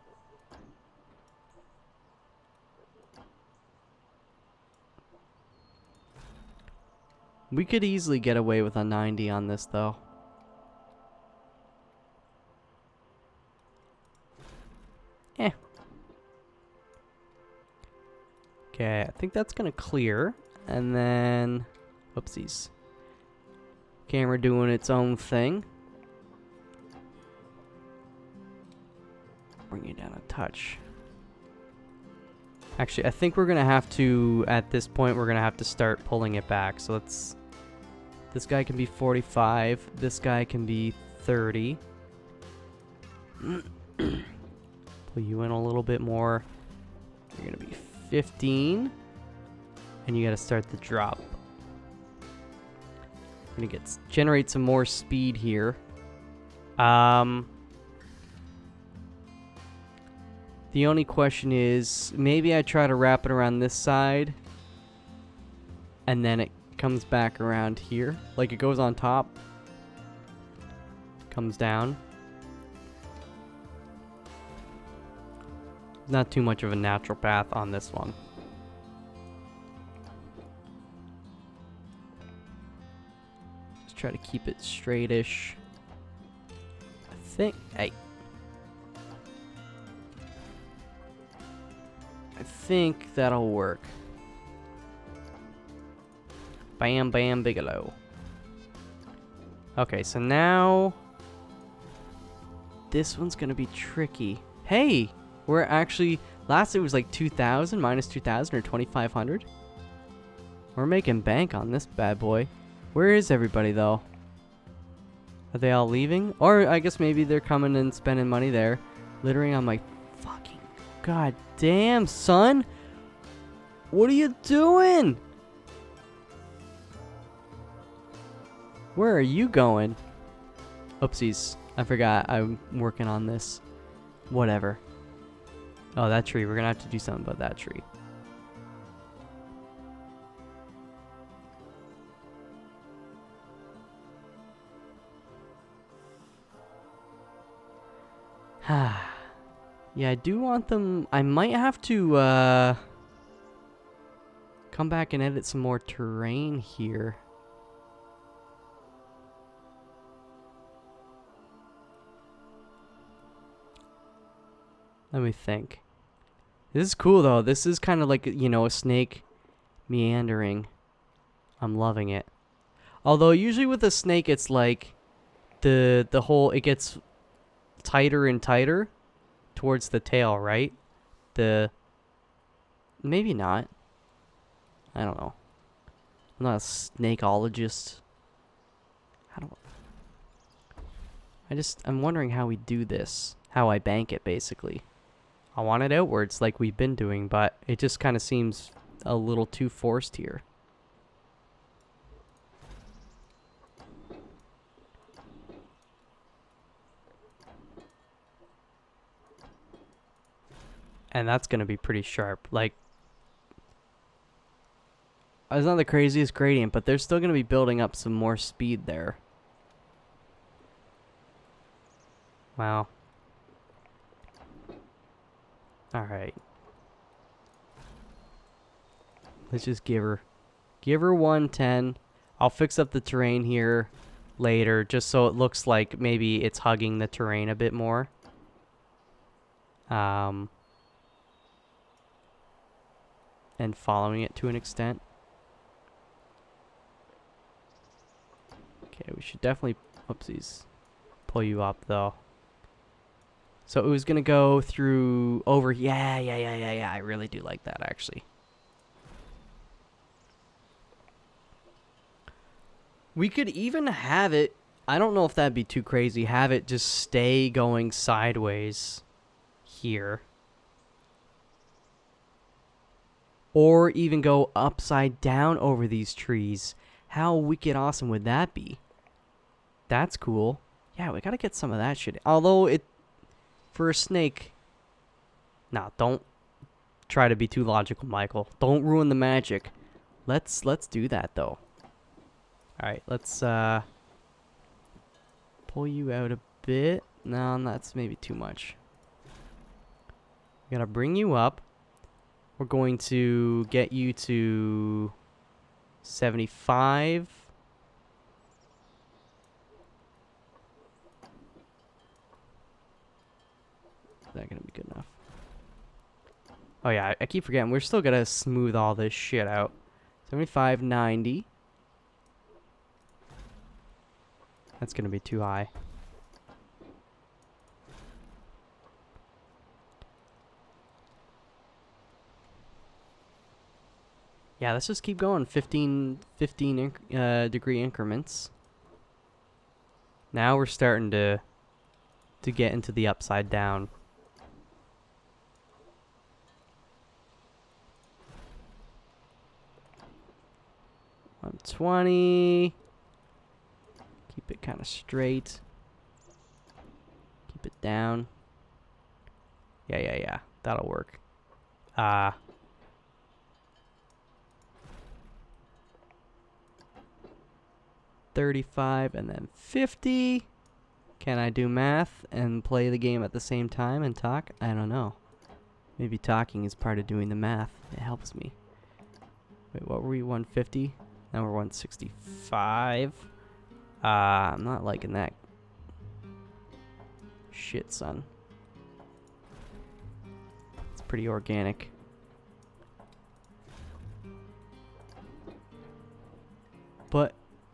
We could easily get away with a 90 on this, though. Eh. Okay, I think that's gonna clear, and then, whoopsies. Camera doing its own thing. Bring you down a touch. Actually, I think we're gonna have to, at this point, we're gonna have to start pulling it back. So let's, this guy can be 45, this guy can be 30. Pull you in a little bit more. You're gonna be 15. And you gotta start the drop. I'm gonna generate some more speed here. The only question is, maybe I try to wrap it around this side, and then it comes back around here. Like it goes on top, comes down. Not too much of a natural path on this one. Just try to keep it straightish. I think that'll work. Bam, bam, bigelow. Okay, so now this one's gonna be tricky. Hey, we're actually, last it was like 2,000, minus 2,000 or 2,500. We're making bank on this bad boy. Where is everybody though? Are they all leaving? Or I guess maybe they're coming and spending money there. Littering on my fucking goddamn son. What are you doing? Where are you going? Oopsies. I forgot I'm working on this. Whatever. Oh, that tree. We're gonna have to do something about that tree. Yeah, I do want them. I might have to come back and edit some more terrain here. Let me think. This is cool though. This is kind of like, you know, a snake meandering. I'm loving it. Although usually with a snake it's like the whole, it gets tighter and tighter towards the tail, right? Maybe not. I don't know. I'm not a snakeologist. I'm wondering how we do this. How I bank it, basically. I want it outwards like we've been doing, but it just kind of seems a little too forced here. And that's going to be pretty sharp. Like, it's not the craziest gradient, but they're still going to be building up some more speed there. Wow. Alright. Let's just give her 110. I'll fix up the terrain here later, just so it looks like maybe it's hugging the terrain a bit more. And following it to an extent. Okay, we should definitely, oopsies, pull you up though. So it was gonna go through over, yeah. I really do like that actually. We could even have it, I don't know if that'd be too crazy, have it just stay going sideways here. Or even go upside down over these trees. How wicked awesome would that be? That's cool. Yeah, we gotta get some of that shit. Although it, for a snake, nah, don't try to be too logical, Michael. Don't ruin the magic. Let's do that though. All right, let's pull you out a bit. No, that's maybe too much. We gotta bring you up. We're going to get you to 75. Is that going to be good enough? Oh yeah, I keep forgetting. We're still going to smooth all this shit out. 75, 90. That's going to be too high. Yeah, let's just keep going. 15 degree increments. Now we're starting to get into the upside down. 20. Keep it kind of straight. Keep it down. Yeah. That'll work. 35 and then 50. Can I do math and play the game at the same time and talk? I don't know. Maybe talking is part of doing the math. It helps me. Wait, what were we? 150? Now we're 165. I'm not liking that. Shit, son. It's pretty organic. But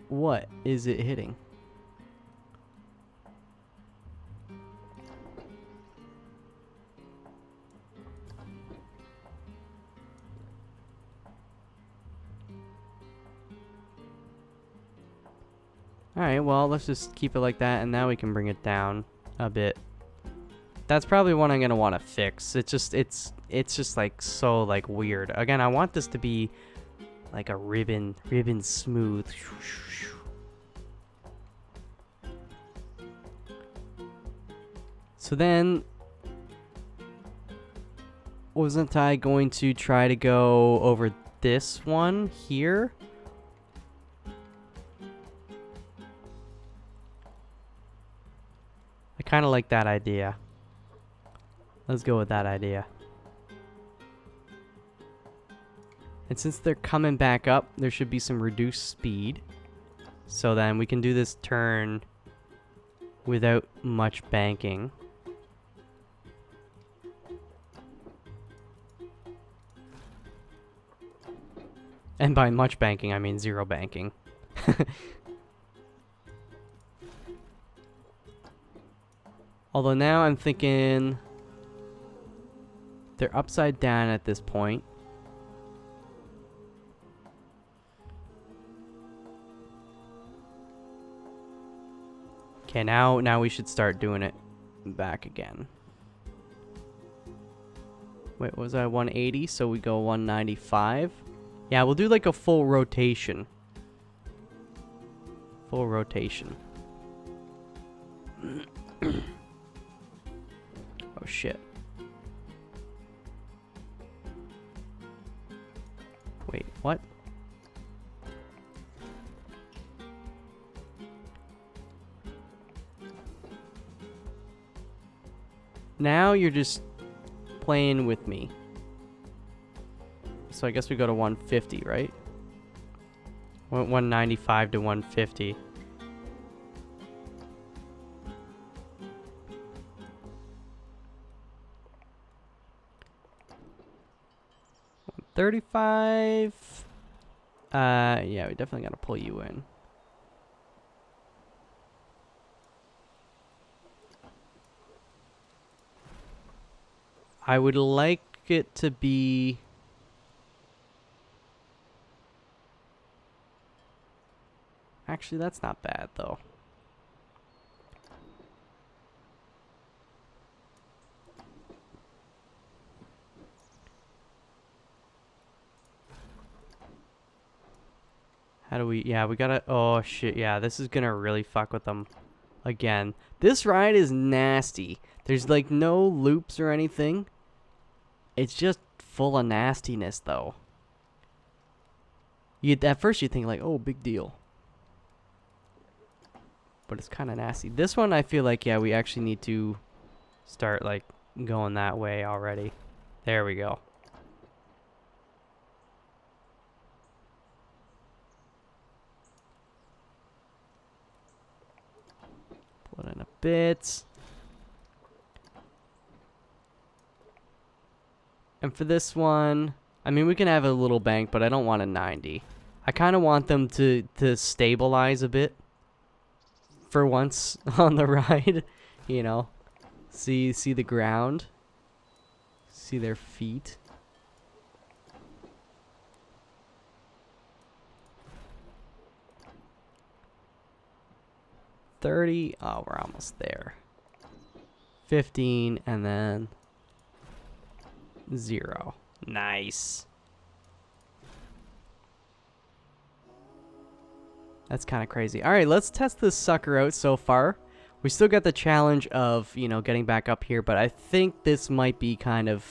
what is it hitting? Alright, well, let's just keep it like that, and now we can bring it down a bit. That's probably what I'm gonna want to fix. It's just like so like weird. Again, I want this to be like a ribbon smooth. So then, wasn't I going to try to go over this one here? I kind of like that idea. Let's go with that idea. And since they're coming back up, there should be some reduced speed. So then we can do this turn without much banking. And by much banking, I mean 0 banking. Although now I'm thinking they're upside down at this point. Okay, now we should start doing it back again. Wait, was I 180? So we go 195. Yeah, we'll do like a full rotation. Full rotation. Oh shit. Wait, what? Now you're just playing with me. So I guess we go to 150, right? 195 to 150. $35. Yeah, we definitely gotta pull you in. I would like it to be... Actually, that's not bad, though. How do we... Yeah, we gotta... Oh, shit. Yeah, this is gonna really fuck with them again. This ride is nasty. There's, like, no loops or anything. It's just full of nastiness, though. At first, you think, like, oh, big deal. But it's kind of nasty. This one, I feel like, yeah, we actually need to start, like, going that way already. There we go. Pull it in a bit. And for this one, I mean, we can have a little bank, but I don't want a 90. I kind of want them to stabilize a bit for once on the ride, you know. See the ground. See their feet. $30. Oh, we're almost there. 15, and then 0. Nice. That's kind of crazy. All right, let's test this sucker out so far. We still got the challenge of, you know, getting back up here, but I think this might be kind of,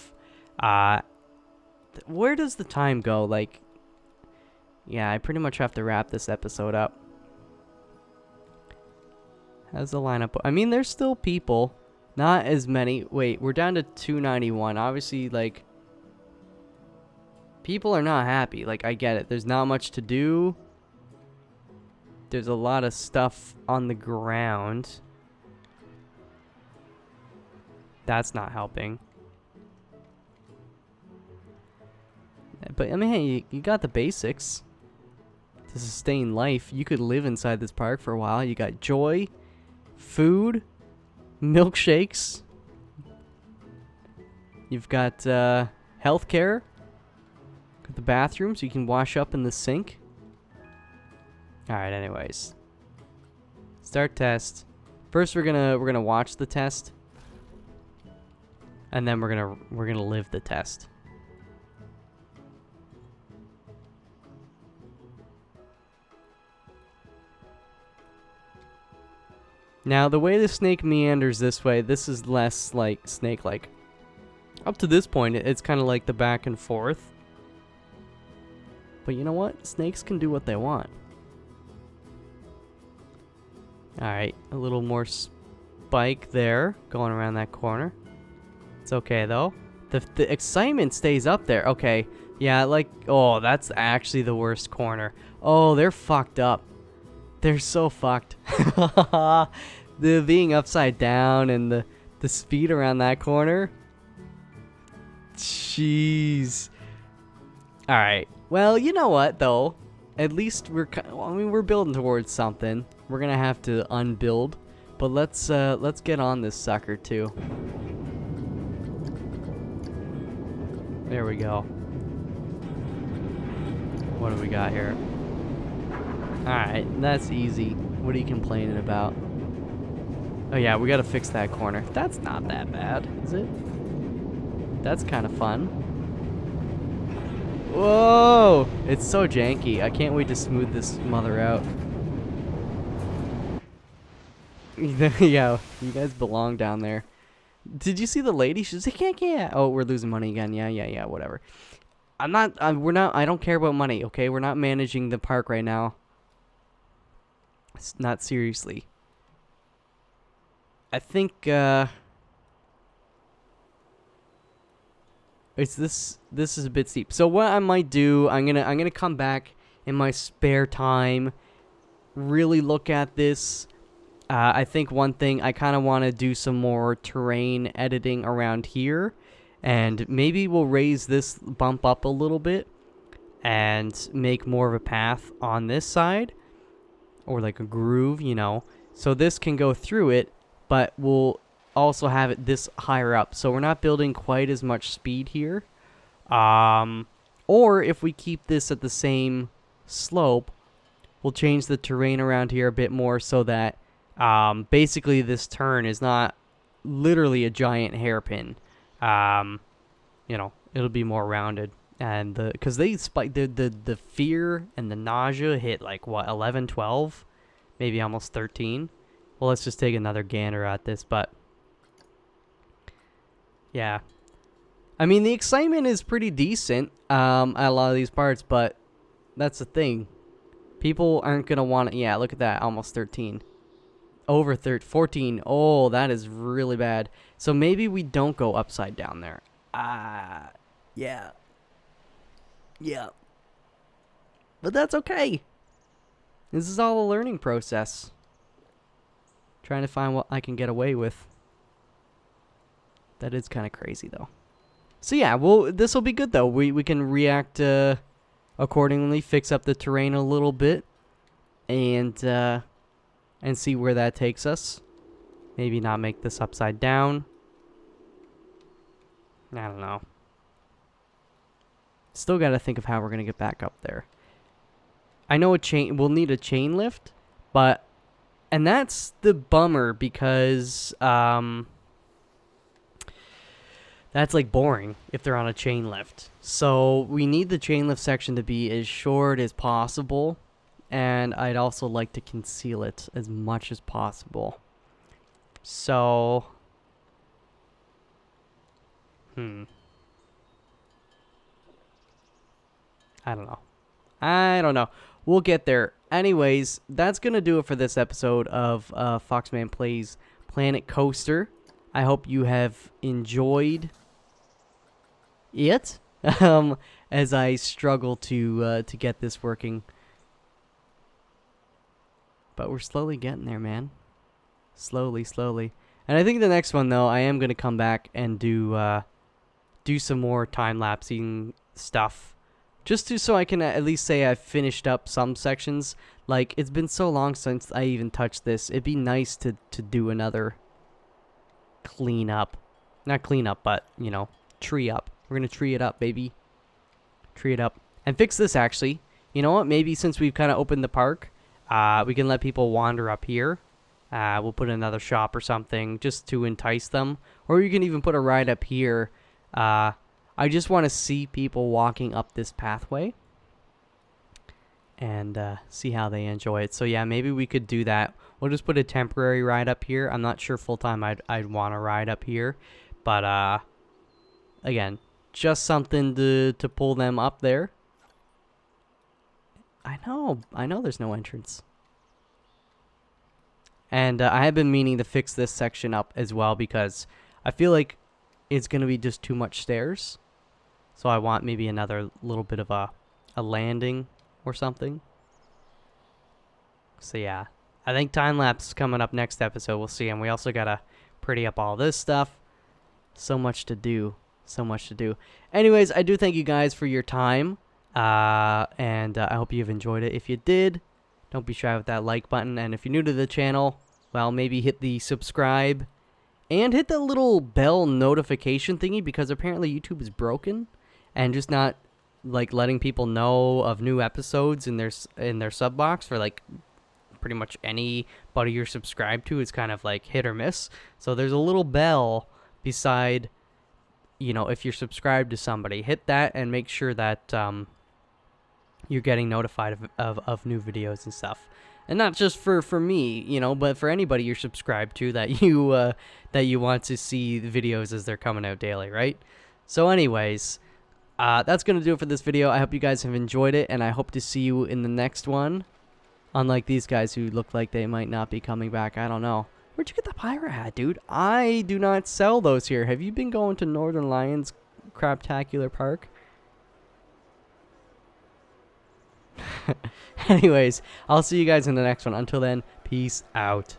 where does the time go? Like, yeah, I pretty much have to wrap this episode up. How's the lineup? I mean, there's still people. Not as many. Wait, we're down to 291. Obviously, like, people are not happy. Like, I get it. There's not much to do. There's a lot of stuff on the ground. That's not helping. But, I mean, hey, you got the basics to sustain life. You could live inside this park for a while. You got joy, food, milkshakes. You've got healthcare. Got the bathroom so you can wash up in the sink. Alright, anyways. Start test. First we're gonna watch the test. And then we're gonna live the test. Now, the way the snake meanders this way, this is less like snake-like. Up to this point, it's kind of like the back and forth. But you know what? Snakes can do what they want. Alright, a little more spike there, going around that corner. It's okay, though. The excitement stays up there. Okay, yeah, like, oh, that's actually the worst corner. Oh, they're fucked up. They're so fucked. The being upside down and the speed around that corner. Jeez. Alright. Well, you know what, though? At least we're building towards something. We're gonna have to unbuild. But let's get on this sucker, too. There we go. What do we got here? Alright, that's easy. What are you complaining about? Oh yeah, we gotta fix that corner. That's not that bad, is it? That's kind of fun. Whoa! It's so janky. I can't wait to smooth this mother out. Yeah, you guys belong down there. Did you see the lady? She's like, yeah. Oh, we're losing money again. Yeah, whatever. We're not, I don't care about money, okay? We're not managing the park right now. It's not seriously. I think, it's this is a bit steep. So what I might do, I'm gonna come back in my spare time, really look at this. I think one thing, I kind of want to do some more terrain editing around here, and maybe we'll raise this bump up a little bit and make more of a path on this side, or like a groove, you know, so this can go through it, but we'll also have it this higher up, so we're not building quite as much speed here. Or if we keep this at the same slope, we'll change the terrain around here a bit more so that basically this turn is not literally a giant hairpin. You know, it'll be more rounded. And because they spike the fear and the nausea hit like what, 11, 12, maybe almost 13. Well, let's just take another gander at this, but yeah. I mean, the excitement is pretty decent at a lot of these parts, but that's the thing. People aren't going to want to, yeah, look at that, almost 13. Over 14. Oh, that is really bad. So maybe we don't go upside down there. Yeah. Yeah. But that's okay. This is all a learning process. Trying to find what I can get away with. That is kind of crazy, though. So yeah, well, this will be good, though. We can react accordingly, fix up the terrain a little bit, and see where that takes us. Maybe not make this upside down. I don't know. Still got to think of how we're going to get back up there. I know we'll need a chain lift, but... And that's the bummer because that's like boring if they're on a chain lift. So we need the chain lift section to be as short as possible. and I'd also like to conceal it as much as possible. So, I don't know. I don't know. We'll get there. Anyways, that's going to do it for this episode of Foxman Plays Planet Coaster. I hope you have enjoyed it as I struggle to get this working. But we're slowly getting there, man. Slowly, slowly. And I think the next one, though, I am going to come back and do some more time-lapsing stuff. So I can at least say I've finished up some sections. Like, it's been so long since I even touched this. It'd be nice to do another cleanup. Not cleanup, but, you know, tree up. We're going to tree it up, baby. Tree it up. And fix this, actually. You know what? Maybe since we've kind of opened the park, we can let people wander up here. We'll put another shop or something just to entice them. Or you can even put a ride up here. I just want to see people walking up this pathway and see how they enjoy it. So yeah, maybe we could do that. We'll just put a temporary ride up here. I'm not sure full time I'd want to ride up here, but again, just something to pull them up there. I know there's no entrance. And I have been meaning to fix this section up as well because I feel like it's going to be just too much stairs. So I want maybe another little bit of a landing or something. So yeah, I think time-lapse is coming up next episode. We'll see. And we also got to pretty up all this stuff. So much to do. So much to do. Anyways, I do thank you guys for your time. And I hope you've enjoyed it. If you did, don't be shy with that like button. And if you're new to the channel, well, maybe hit the subscribe. And hit the little bell notification thingy because apparently YouTube is broken. And just not like letting people know of new episodes in their sub box for like pretty much anybody you're subscribed to. It's kind of like hit or miss. So there's a little bell beside, you know, if you're subscribed to somebody, hit that and make sure that you're getting notified of new videos and stuff. And not just for me, you know, but for anybody you're subscribed to that you want to see the videos as they're coming out daily, right? So anyways, that's going to do it for this video. I hope you guys have enjoyed it, and I hope to see you in the next one. Unlike these guys who look like they might not be coming back. I don't know. Where'd you get the pirate hat, dude? I do not sell those here. Have you been going to Northern Lions Craptacular Park? Anyways, I'll see you guys in the next one. Until then, peace out.